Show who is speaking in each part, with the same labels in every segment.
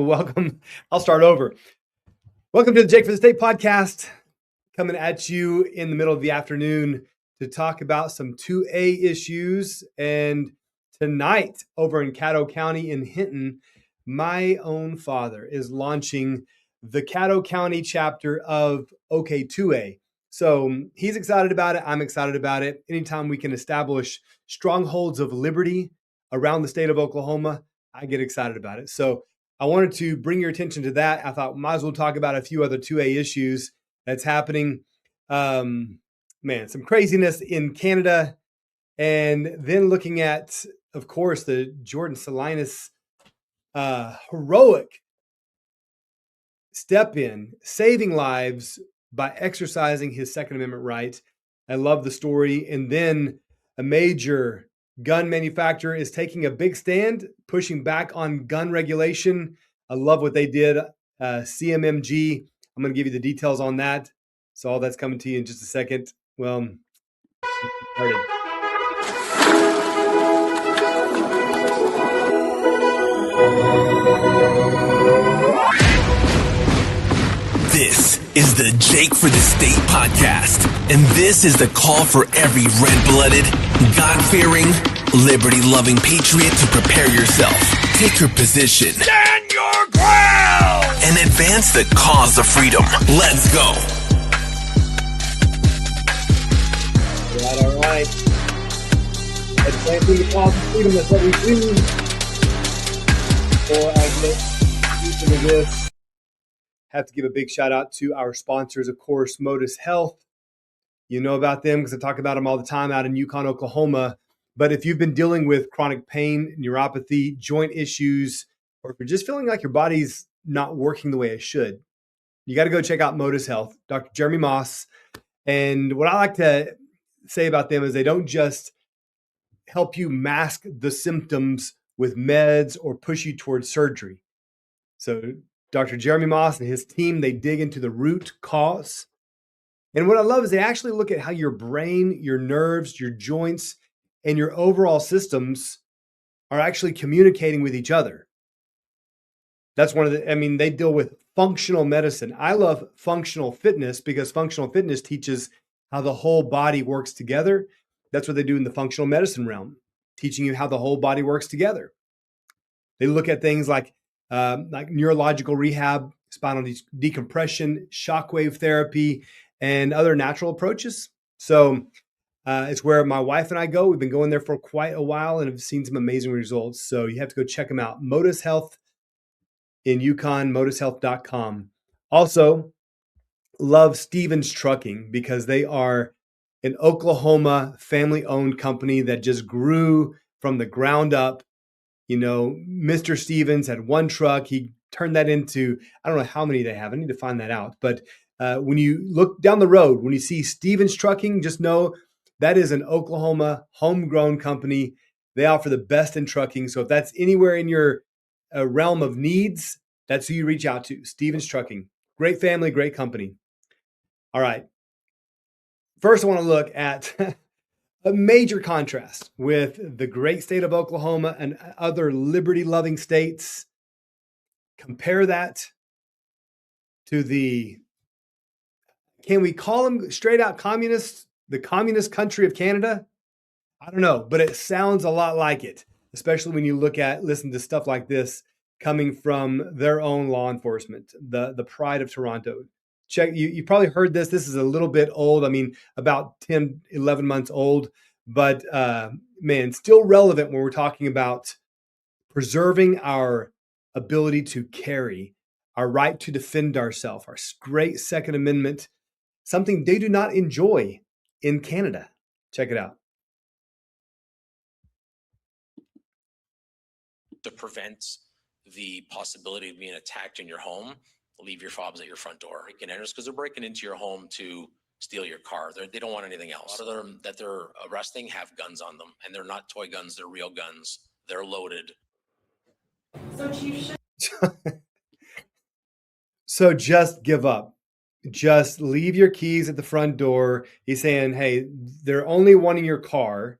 Speaker 1: Welcome. I'll start over. Welcome to the Jake for the State podcast, coming at you in the middle of the afternoon to talk about some 2A issues. And tonight, over in Caddo County in Hinton, my own father is launching the Caddo County chapter of OK 2A. So he's excited about it. I'm excited about it. Anytime we can establish strongholds of liberty around the state of Oklahoma, I get excited about it. So I wanted to bring your attention to that. I thought might as well talk about a few other 2A issues that's happening. Some craziness in Canada. And then looking at, of course, the Jordan Salinas heroic step in, saving lives by exercising his Second Amendment right. I love the story. And then a major gun manufacturer is taking a big stand, pushing back on gun regulation. I love what they did. CMMG. I'm going to give you the details on that. So all that's coming to you in just a second. Well, started.
Speaker 2: This is the Jake for the State podcast, and this is the call for every red-blooded, God-fearing, liberty-loving patriot to prepare yourself, take your position, stand your ground, and advance the cause of freedom. Let's go.
Speaker 1: All right. Advancing the cause of freedom, that's what we do. Before I get into this, have to give a big shout out to our sponsors, of course, Modus Health. You know about them because I talk about them all the time out in Yukon, Oklahoma. But if you've been dealing with chronic pain, neuropathy, joint issues, or if you're just feeling like your body's not working the way it should, you got to go check out Modus Health, Dr. Jeremy Moss. And what I like to say about them is they don't just help you mask the symptoms with meds or push you towards surgery. So Dr. Jeremy Moss and his team, they dig into the root cause. And what I love is they actually look at how your brain, your nerves, your joints, and your overall systems are actually communicating with each other. That's they deal with functional medicine. I love functional fitness because functional fitness teaches how the whole body works together. That's what they do in the functional medicine realm, teaching you how the whole body works together. They look at things like neurological rehab, spinal decompression, shockwave therapy, and other natural approaches. So it's where my wife and I go. We've been going there for quite a while and have seen some amazing results. So you have to go check them out. Modus Health in Yukon, modushealth.com. Also, love Stevens Trucking because they are an Oklahoma family-owned company that just grew from the ground up. You know, Mr. Stevens had one truck. He turned that into, I don't know how many they have. I need to find that out. But when you look down the road, when you see Stevens Trucking, just know that is an Oklahoma homegrown company. They offer the best in trucking. So if that's anywhere in your realm of needs, that's who you reach out to. Stevens Trucking. Great family, great company. All right. First, I want to look at a major contrast with the great state of Oklahoma and other liberty-loving states. Compare that to can we call them straight out communists, the communist country of Canada? I don't know, but it sounds a lot like it, especially when you listen to stuff like this coming from their own law enforcement, the Pride of Toronto. Check, you probably heard this. This is a little bit old. About 10, 11 months old. But still relevant when we're talking about preserving our ability to carry, our right to defend ourselves, our great Second Amendment, something they do not enjoy in Canada. Check it out.
Speaker 3: To prevent the possibility of being attacked in your home, leave your fobs at your front door. Because they're breaking into your home to steal your car. They don't want anything else. A lot of them that they're arresting have guns on them, and they're not toy guns. They're real guns. They're loaded.
Speaker 1: So just give up. Just leave your keys at the front door. He's saying, hey, they're only wanting your car.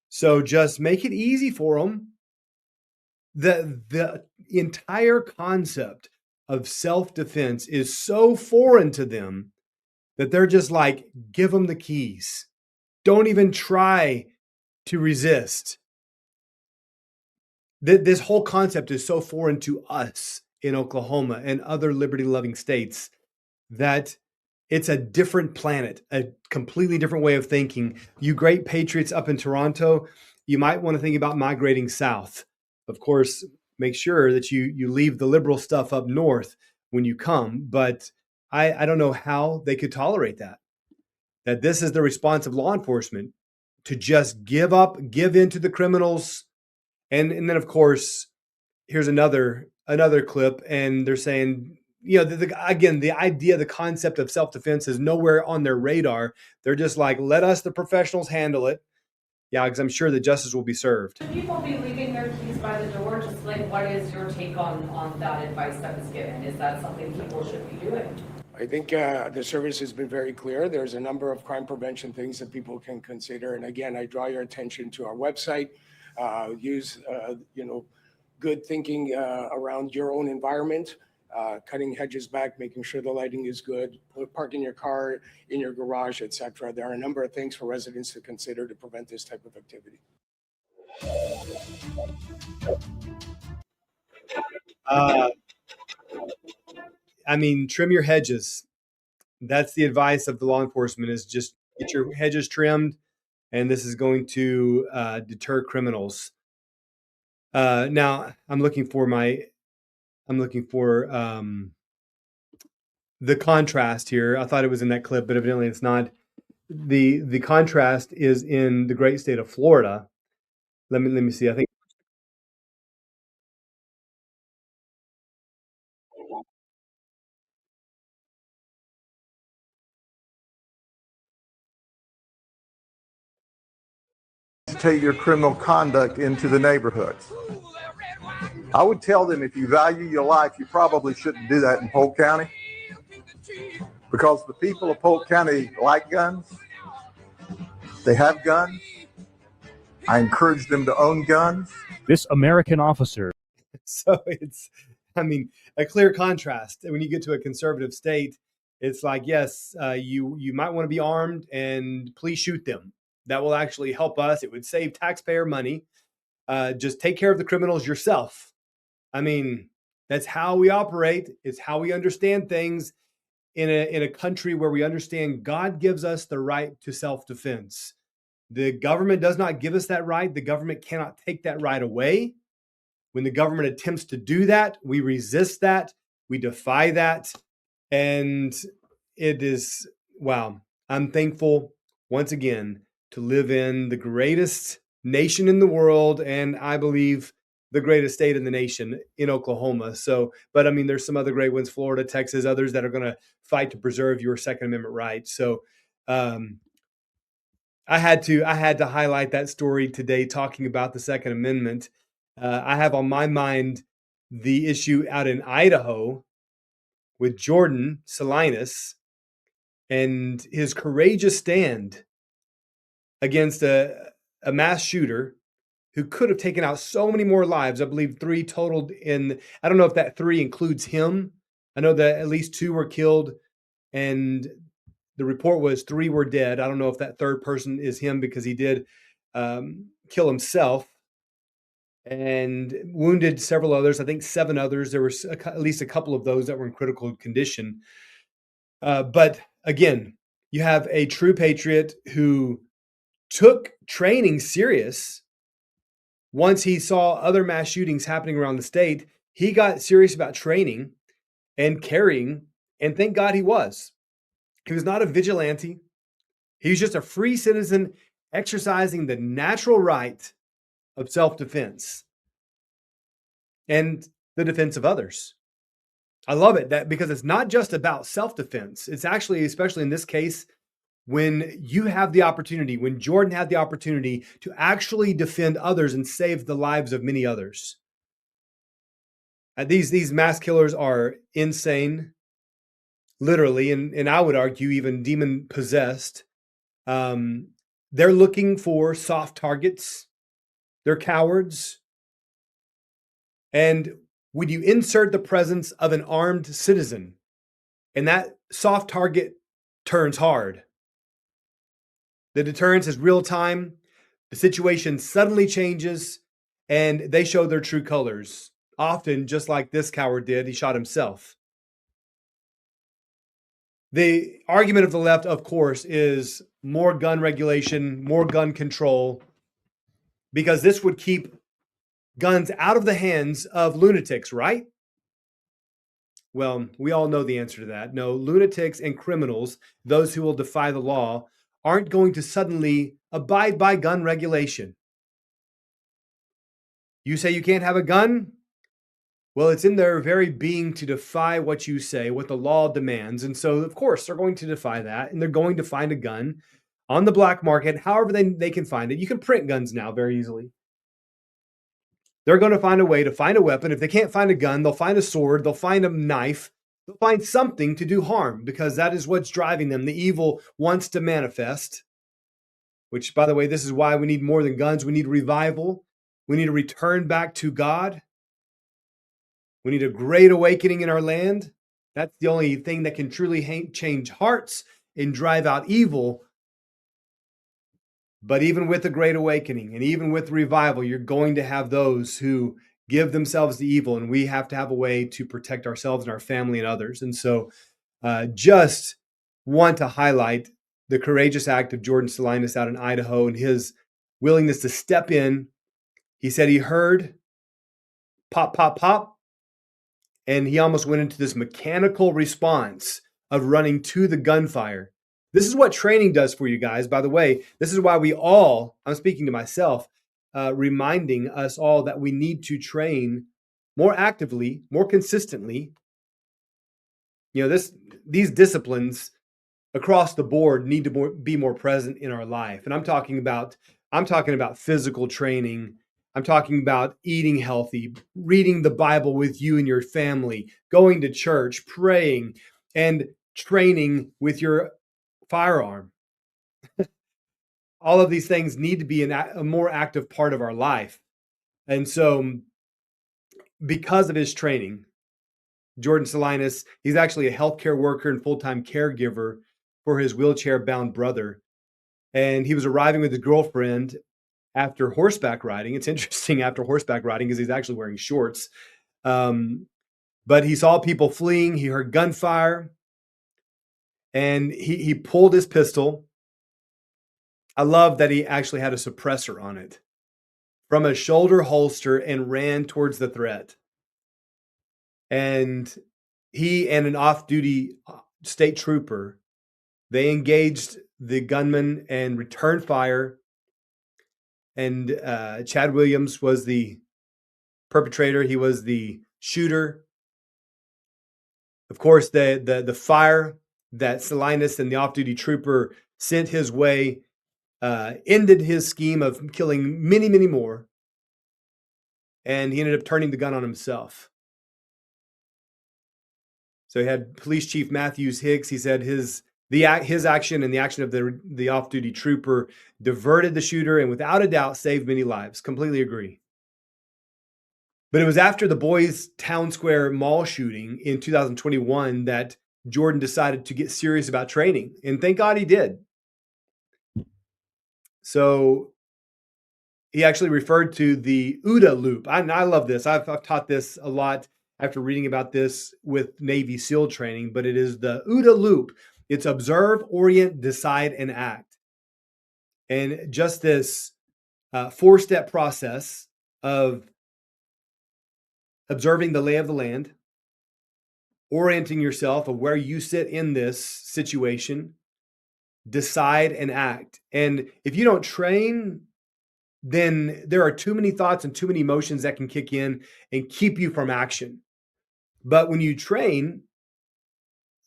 Speaker 1: So just make it easy for them. the entire concept of self-defense is so foreign to them that they're just like, give them the keys. Don't even try to resist. This whole concept is so foreign to us in Oklahoma and other liberty-loving states that it's a different planet, a completely different way of thinking. You great patriots up in Toronto, you might want to think about migrating south. Of course, make sure that you leave the liberal stuff up north when you come. But I don't know how they could tolerate that. That this is the response of law enforcement, to just give up, give in to the criminals. And then, of course, here's another clip, and they're saying, again, the idea, the concept of self-defense is nowhere on their radar. They're just like, let us, the professionals, handle it. Yeah, because I'm sure that justice will be served.
Speaker 4: Should people be leaving their keys by the door? Just like, what is your take on that advice that was given? Is that something people should be doing?
Speaker 5: I think the service has been very clear. There's a number of crime prevention things that people can consider. And again, I draw your attention to our website. Use, good thinking around your own environment, cutting hedges back, making sure the lighting is good, parking your car in your garage, etc. There are a number of things for residents to consider to prevent this type of activity.
Speaker 1: Trim your hedges. That's the advice of the law enforcement, is just get your hedges trimmed, and this is going to deter criminals. Now I'm looking for the contrast here. I thought it was in that clip, but evidently it's not. The contrast is in the great state of Florida. Let me see. I think
Speaker 6: take your criminal conduct into the neighborhoods. I would tell them, if you value your life, you probably shouldn't do that in Polk County, because the people of Polk County like guns. They have guns. I encourage them to own guns.
Speaker 7: This American officer.
Speaker 1: So it's, a clear contrast. When you get to a conservative state, it's like, yes, you might want to be armed, and please shoot them. That will actually help us. It would save taxpayer money. Just take care of the criminals yourself. That's how we operate. It's how we understand things in a country where we understand God gives us the right to self-defense. The government does not give us that right. The government cannot take that right away. When the government attempts to do that, we resist that. We defy that. And it is, wow. I'm thankful once again to live in the greatest nation in the world, and I believe the greatest state in the nation, in Oklahoma. So, but there's some other great ones, Florida, Texas, others that are going to fight to preserve your Second Amendment rights. So, I had to highlight that story today, talking about the Second Amendment. I have on my mind the issue out in Idaho with Jordan Salinas and his courageous stand against a mass shooter who could have taken out so many more lives. I believe 3 totaled in, I don't know if that 3 includes him. I know that at least 2 were killed, and the report was 3 were dead. I don't know if that third person is him, because he did kill himself and wounded several others. I think 7 others. There were at least a couple of those that were in critical condition. But again, you have a true patriot who took training serious. Once he saw other mass shootings happening around the state, he got serious about training and carrying, and thank God he was. He was not a vigilante. He was just a free citizen exercising the natural right of self-defense and the defense of others. I love it, because it's not just about self-defense. It's actually, especially in this case, when you have the opportunity, when Jordan had the opportunity to actually defend others and save the lives of many others. These mass killers are insane, literally, and I would argue even demon possessed. They're looking for soft targets. They're cowards. And when you insert the presence of an armed citizen, and that soft target turns hard, the deterrence is real time. The situation suddenly changes and they show their true colors. Often, just like this coward did, he shot himself. The argument of the left, of course, is more gun regulation, more gun control, because this would keep guns out of the hands of lunatics, right? Well, we all know the answer to that. No, lunatics and criminals, those who will defy the law, aren't going to suddenly abide by gun regulation. You say you can't have a gun? Well, it's in their very being to defy what you say, what the law demands. And so, of course, they're going to defy that, and they're going to find a gun on the black market, however they can find it. You can print guns now very easily. They're going to find a way to find a weapon. If they can't find a gun, they'll find a sword, they'll find a knife, they'll find something to do harm, because that is what's driving them. The evil wants to manifest, which, by the way, this is why we need more than guns. We need revival. We need a return back to God. We need a great awakening in our land. That's the only thing that can truly change hearts and drive out evil. But even with a great awakening and even with revival, you're going to have those who give themselves to evil, and we have to have a way to protect ourselves and our family and others. And so just want to highlight the courageous act of Jordan Salinas out in Idaho and his willingness to step in. He said he heard pop, pop, pop, and he almost went into this mechanical response of running to the gunfire. This is what training does for you guys. By the way, this is why we all, I'm speaking to myself, reminding us all that we need to train more actively, more consistently. You know, these disciplines across the board need to be more present in our life. And I'm talking about physical training. I'm talking about eating healthy, reading the Bible with you and your family, going to church, praying, and training with your firearm. All of these things need to be a more active part of our life. And so because of his training, Jordan Salinas, he's actually a healthcare worker and full-time caregiver for his wheelchair-bound brother. And he was arriving with his girlfriend after horseback riding. It's interesting, after horseback riding, because he's actually wearing shorts. But he saw people fleeing. He heard gunfire. And he pulled his pistol. I love that he actually had a suppressor on it, from a shoulder holster, and ran towards the threat. And he and an off-duty state trooper, they engaged the gunman and returned fire. And Chad Williams was the perpetrator. He was the shooter. Of course, the fire that Salinas and the off-duty trooper sent his way ended his scheme of killing many, many more. And he ended up turning the gun on himself. So he had Police Chief Matthews Hicks. He said his action and the action of the off-duty trooper diverted the shooter and without a doubt saved many lives. Completely agree. But it was after the Boys Town Square mall shooting in 2021 that Jordan decided to get serious about training. And thank God he did. So he actually referred to the OODA loop. I love this. I've taught this a lot after reading about this with Navy SEAL training, but it is the OODA loop. It's observe, orient, decide, and act. And just this 4-step process of observing the lay of the land, orienting yourself of where you sit in this situation, decide and act. And if you don't train, then there are too many thoughts and too many emotions that can kick in and keep you from action. But when you train,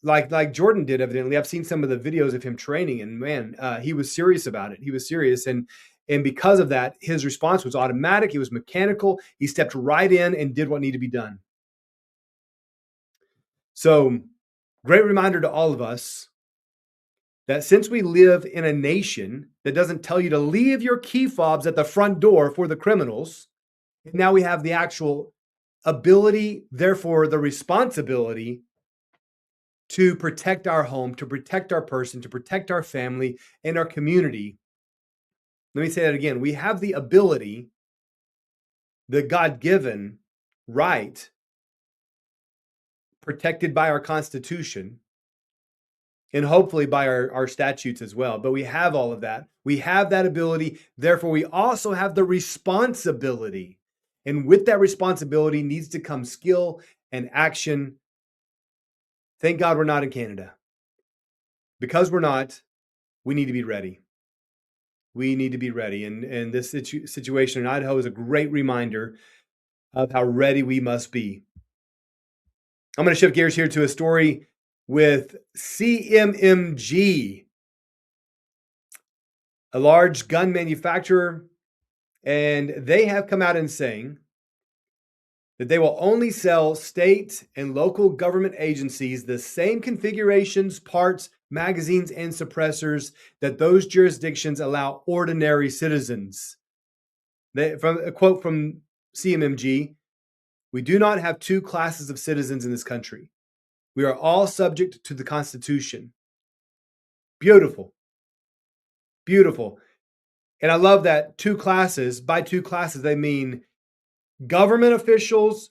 Speaker 1: like Jordan did, evidently, I've seen some of the videos of him training, and man, he was serious about it. He was serious. And because of that, his response was automatic. It was mechanical. He stepped right in and did what needed to be done. So, great reminder to all of us that since we live in a nation that doesn't tell you to leave your key fobs at the front door for the criminals, now we have the actual ability, therefore the responsibility to protect our home, to protect our person, to protect our family and our community. Let me say that again. We have the ability, the God-given right, protected by our Constitution, and hopefully by our statutes as well. But we have all of that. We have that ability. Therefore, we also have the responsibility. And with that responsibility needs to come skill and action. Thank God we're not in Canada. Because we're not, we need to be ready. We need to be ready. And this situation in Idaho is a great reminder of how ready we must be. I'm going to shift gears here to a story with CMMG, a large gun manufacturer, and they have come out and saying that they will only sell state and local government agencies the same configurations, parts, magazines, and suppressors that those jurisdictions allow ordinary citizens. From a quote from CMMG, "We do not have two classes of citizens in this country. We are all subject to the Constitution." Beautiful. Beautiful. And I love that two classes. By two classes, they mean government officials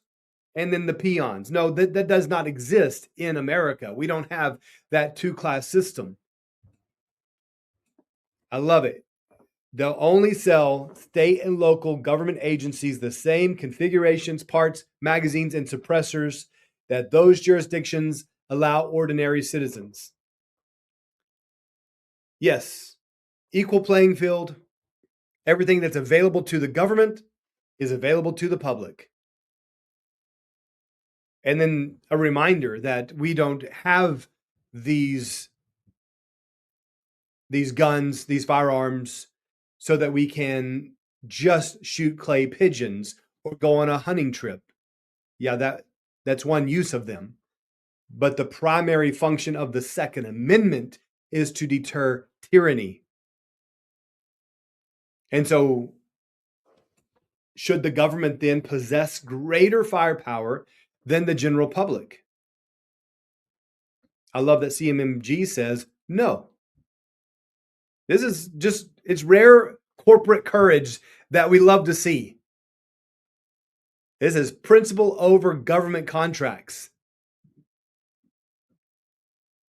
Speaker 1: and then the peons. No, that does not exist in America. We don't have that two-class system. I love it. They'll only sell state and local government agencies the same configurations, parts, magazines, and suppressors that those jurisdictions allow ordinary citizens. Yes, equal playing field. Everything that's available to the government is available to the public. And then a reminder that we don't have these guns, these firearms, so that we can just shoot clay pigeons or go on a hunting trip. Yeah, that's one use of them. But the primary function of the Second Amendment is to deter tyranny. And so, should the government then possess greater firepower than the general public? I love that CMMG says no. This is just, it's rare corporate courage that we love to see. This is principle over government contracts.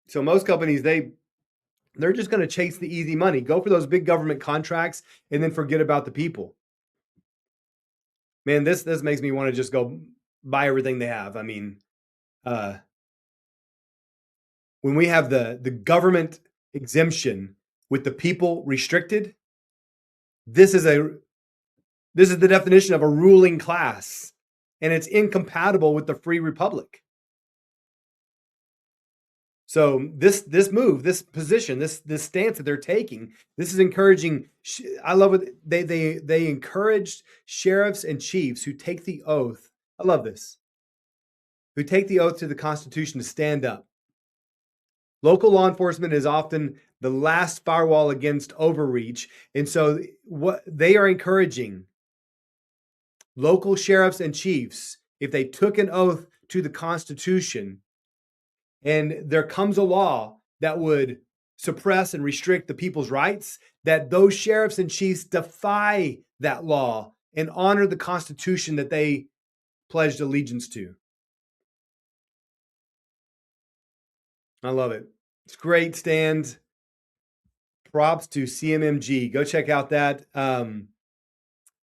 Speaker 1: So most companies, they're just going to chase the easy money, go for those big government contracts, and then forget about the people. Man, this makes me want to just go buy everything they have. I mean, when we have the government exemption with the people restricted, this is the definition of a ruling class, and it's incompatible with the free republic. So this move, this position, this stance that they're taking, this is encouraging. I love it. They encouraged sheriffs and chiefs who take the oath. I love this. Who take the oath to the Constitution to stand up. Local law enforcement is often the last firewall against overreach, and so what they are encouraging local sheriffs and chiefs, if they took an oath to the Constitution, and there comes a law that would suppress and restrict the people's rights, that those sheriffs and chiefs defy that law and honor the Constitution that they pledged allegiance to. I love it. It's a great stand. Props to CMMG. Go check out that. All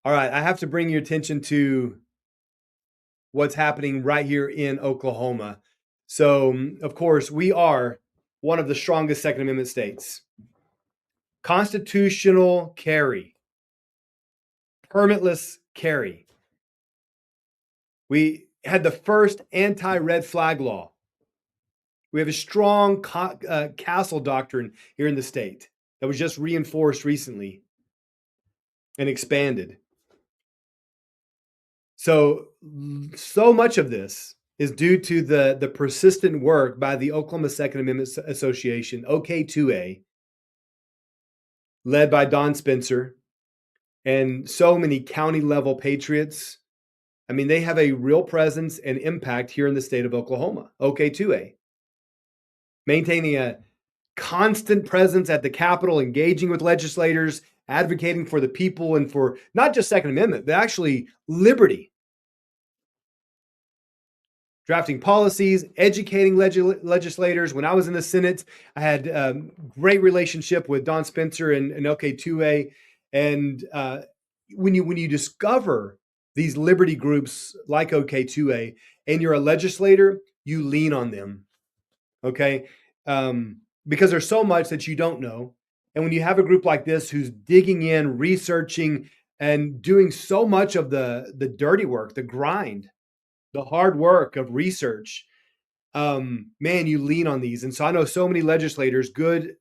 Speaker 1: right, I have to bring your attention to what's happening right here in Oklahoma. So, of course, we are one of the strongest Second Amendment states. Constitutional carry. Permitless carry. We had the first anti-red flag law. We have a strong castle doctrine here in the state that was just reinforced recently and expanded. So much of this is due to the persistent work by the Oklahoma Second Amendment Association, OK2A, led by Don Spencer, and so many county-level patriots I mean, they have a real presence and impact here in the state of Oklahoma. OK2A. Maintaining a constant presence at the Capitol, engaging with legislators, advocating for the people and for not just Second Amendment, but actually liberty. Drafting policies, educating legislators. When I was in the Senate, I had a great relationship with Don Spencer and OK2A. And when you discover these liberty groups like OK2A and you're a legislator, you lean on them. Okay. Because there's so much that you don't know. And when you have a group like this who's digging in, researching, and doing so much of the dirty work, the grind, the hard work of research, man, you lean on these. And so I know so many legislators, good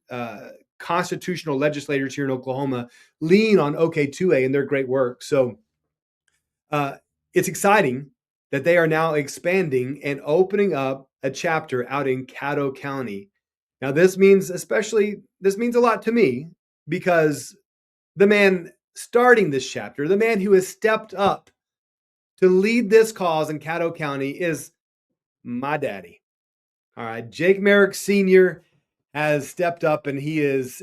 Speaker 1: constitutional legislators here in Oklahoma, lean on OK2A and their great work. So it's exciting that they are now expanding and opening up a chapter out in Caddo County. Now, this means a lot to me because the man starting this chapter, the man who has stepped up to lead this cause in Caddo County is my daddy. All right. Jake Merrick Sr. has stepped up and he is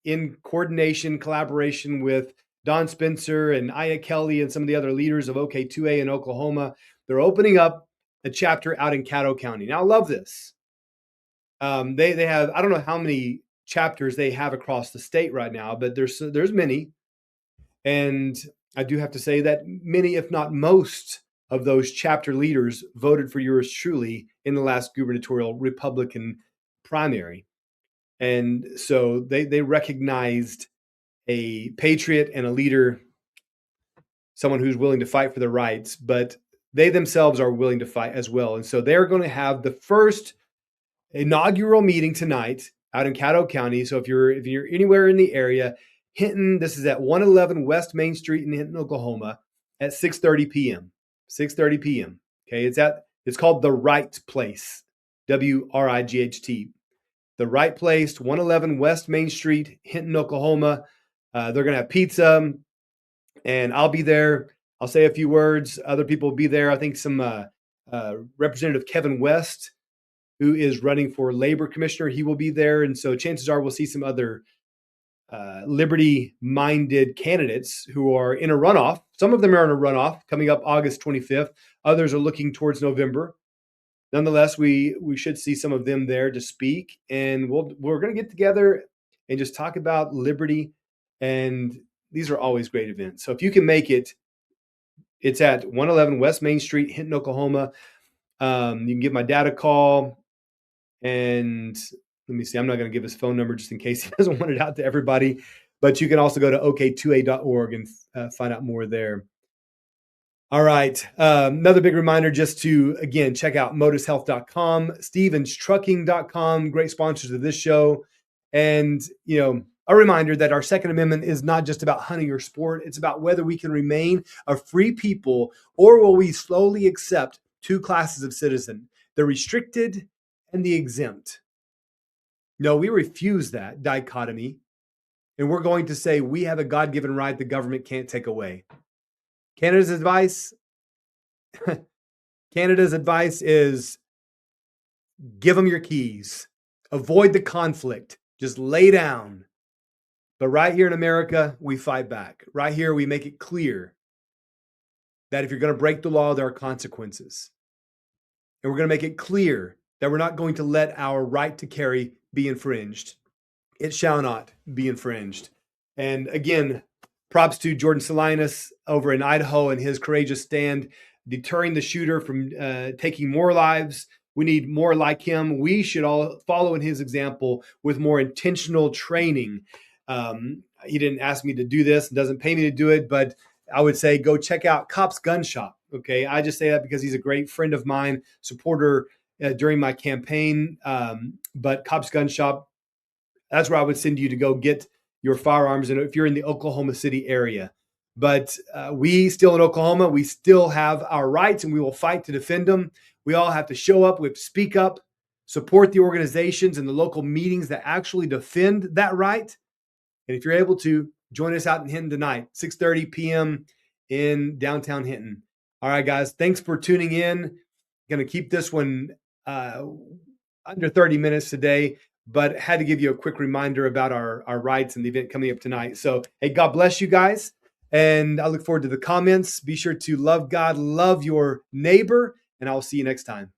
Speaker 1: in collaboration with Don Spencer and Aya Kelly and some of the other leaders of OK2A in Oklahoma. They're opening up a chapter out in Caddo County. Now, I love this. They have, I don't know how many chapters they have across the state right now, but there's many. And I do have to say that many, if not most, of those chapter leaders voted for yours truly in the last gubernatorial Republican primary. And so they recognized a patriot and a leader, someone who's willing to fight for their rights, but they themselves are willing to fight as well. And so they're going to have the first inaugural meeting tonight out in Caddo County. So if you're anywhere in the area, Hinton, this is at 111 West Main Street in Hinton, Oklahoma at 6:30 p.m. 6:30 p.m. Okay, it's called The Right Place, WRIGHT. The Right Place, 111 West Main Street, Hinton, Oklahoma. They're going to have pizza, and I'll be there. I'll say a few words. Other people will be there. I think some Representative Kevin West, who is running for labor commissioner, he will be there. And so chances are we'll see some other liberty-minded candidates who are in a runoff. Some of them are in a runoff coming up August 25th. Others are looking towards November. Nonetheless, we should see some of them there to speak. And we're going to get together and just talk about liberty. And these are always great events. So if you can make it, it's at 111 West Main Street, Hinton, Oklahoma. You can give my dad a call. And let me see, I'm not going to give his phone number just in case he doesn't want it out to everybody. But you can also go to ok2a.org and find out more there. All right. Another big reminder just to, again, check out motushealth.com, stevenstrucking.com, great sponsors of this show. And, a reminder that our Second Amendment is not just about hunting or sport. It's about whether we can remain a free people or will we slowly accept two classes of citizen, the restricted and the exempt. No, we refuse that dichotomy. And we're going to say we have a God-given right the government can't take away. Canada's advice is give them your keys. Avoid the conflict. Just lay down. But right here in America, we fight back. Right here, we make it clear that if you're going to break the law, there are consequences. And we're going to make it clear that we're not going to let our right to carry be infringed. It shall not be infringed. And again, props to Jordan Salinas over in Idaho and his courageous stand, deterring the shooter from taking more lives. We need more like him. We should all follow in his example with more intentional training. He didn't ask me to do this and doesn't pay me to do it, but I would say go check out Cop's Gun Shop. Okay, I just say that because he's a great friend of mine, supporter during my campaign. But Cop's Gun Shop, that's where I would send you to go get your firearms, and if you're in the Oklahoma City area. But we still in Oklahoma, we still have our rights, and we will fight to defend them. We all have to show up, we have to speak up, support the organizations and the local meetings that actually defend that right. And if you're able to, join us out in Hinton tonight, 6:30 p.m. in downtown Hinton. All right, guys. Thanks for tuning in. Going to keep this one under 30 minutes today, but had to give you a quick reminder about our rights and the event coming up tonight. So, hey, God bless you guys. And I look forward to the comments. Be sure to love God, love your neighbor, and I'll see you next time.